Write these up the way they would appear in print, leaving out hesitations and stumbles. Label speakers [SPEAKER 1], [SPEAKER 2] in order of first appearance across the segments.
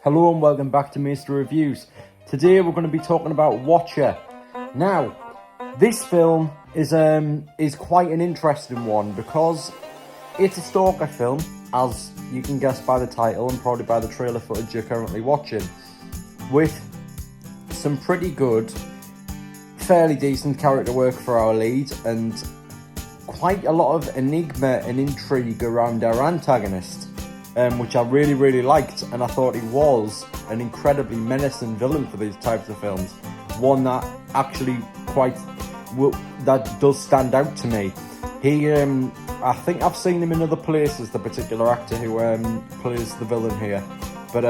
[SPEAKER 1] Hello and welcome back to Mr. Reviews. Today we're going to be talking about Watcher. Now, this film is quite an interesting one because it's a stalker film, as you can guess by the title and probably by the trailer footage you're currently watching, with some pretty good, fairly decent character work for our lead and quite a lot of enigma and intrigue around our antagonist. Which I really liked, and I thought he was an incredibly menacing villain for these types of films. One that actually that does stand out to me. I think I've seen him in other places, the particular actor who plays the villain here. But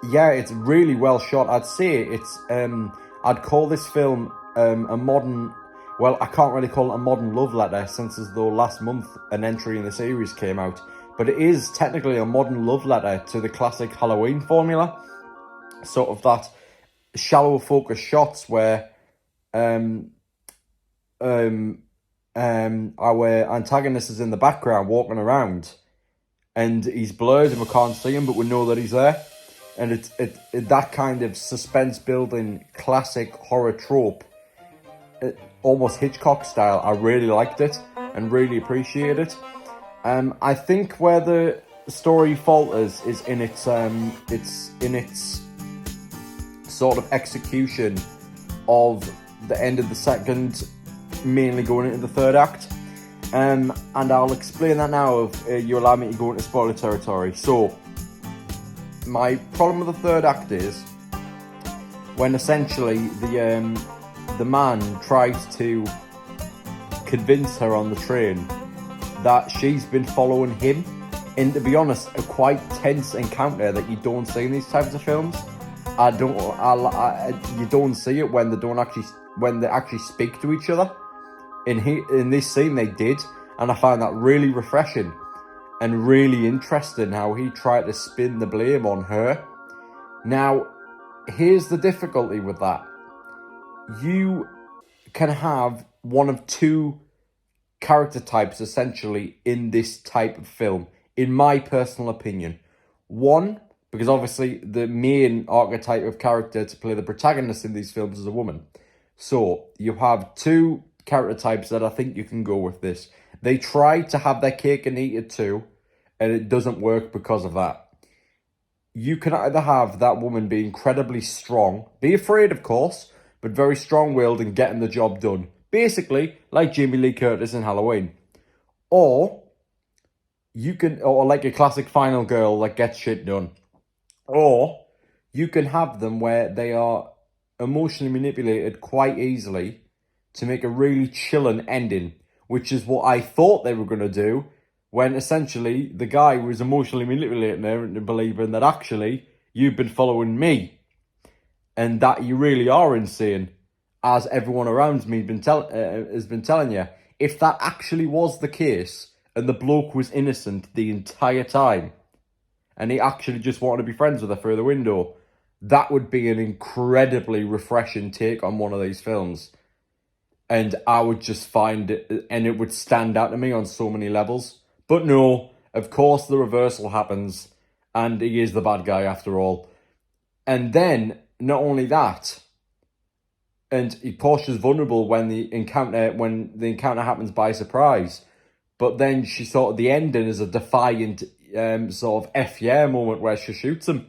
[SPEAKER 1] yeah, it's really well shot. I'd say it's I'd call this film a modern. Well, I can't really call it a modern love letter, since as though last month an entry in the series came out. But it is technically a modern love letter to the classic Halloween formula. Sort of that shallow focus shots where our antagonist is in the background walking around and he's blurred and we can't see him, but we know that he's there. And it's that kind of suspense building classic horror trope, almost Hitchcock style. I really liked it and really appreciated it. I think where the story falters is in its sort of execution of the end of the second, mainly going into the third act. And I'll explain that now if you allow me to go into spoiler territory. So, my problem with the third act is when essentially the man tries to convince her on the train that she's been following him, and to be honest, a quite tense encounter that you don't see in these types of films. You don't see it when they actually speak to each other. In this scene they did, and I found that really refreshing and really interesting how he tried to spin the blame on her. Now, here's the difficulty with that. You can have one of two character types essentially in this type of film, in my personal opinion. One, because obviously the main archetype of character to play the protagonist in these films is a woman. So you have two character types that I think you can go with this. They try to have their cake and eat it too, and it doesn't work because of that. You can either have that woman be incredibly strong, be afraid of course, but very strong-willed and getting the job done. Basically, like Jamie Lee Curtis in Halloween. Or like a classic final girl that gets shit done. Or you can have them where they are emotionally manipulated quite easily to make a really chilling ending, which is what I thought they were going to do, when essentially the guy was emotionally manipulating her into believing that actually you've been following me and that you really are insane, as everyone around me has been telling you. If that actually was the case, and the bloke was innocent the entire time, and he actually just wanted to be friends with her through the window, that would be an incredibly refreshing take on one of these films. And I would just find it, and it would stand out to me on so many levels. But no, of course the reversal happens, and he is the bad guy after all. And then, not only that, and Portia's vulnerable when the encounter happens by surprise. But then she sort of, the ending is a defiant sort of F yeah moment where she shoots him.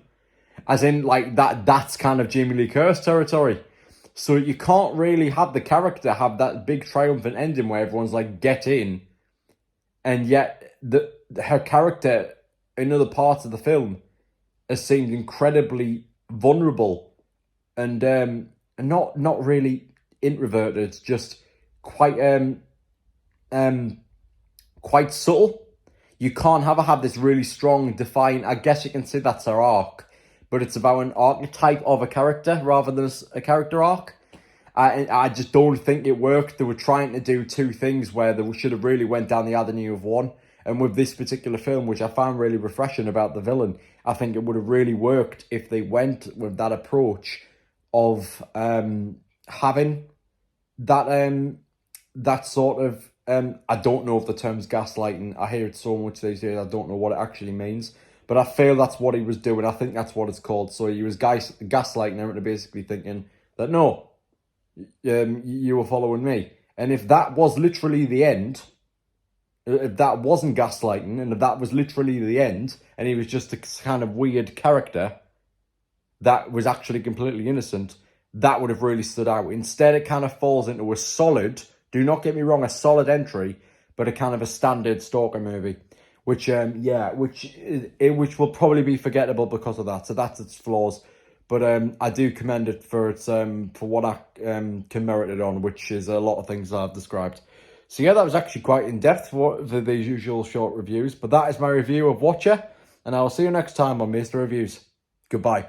[SPEAKER 1] As in, like, that's kind of Jamie Lee Curtis territory. So you can't really have the character have that big triumphant ending where everyone's like, get in. And yet her character in other parts of the film has seemed incredibly vulnerable and not really introverted, just quite quite subtle. You can't have this really strong, defiant. I guess you can say that's her arc, but it's about an archetype of a character rather than a character arc. I just don't think it worked. They were trying to do two things where they should have really went down the avenue of one. And with this particular film, which I found really refreshing about the villain, I think it would have really worked if they went with that approach of having that sort of I don't know if the term's gaslighting. I hear it so much these days, I don't know what it actually means. But I feel that's what he was doing. I think that's what it's called. So he was gaslighting her into basically thinking that, no, you were following me. And if that was literally the end, if that wasn't gaslighting, and if that was literally the end, and he was just a kind of weird character that was actually completely innocent, that would have really stood out. Instead, it kind of falls into a solid, do not get me wrong, a solid entry, but a kind of a standard stalker movie, which will probably be forgettable because of that. So that's its flaws. But I do commend it for its for what I can merit it on, which is a lot of things I've described. So yeah, that was actually quite in depth for the usual short reviews. But that is my review of Watcher, and I will see you next time on Mr. Reviews. Goodbye.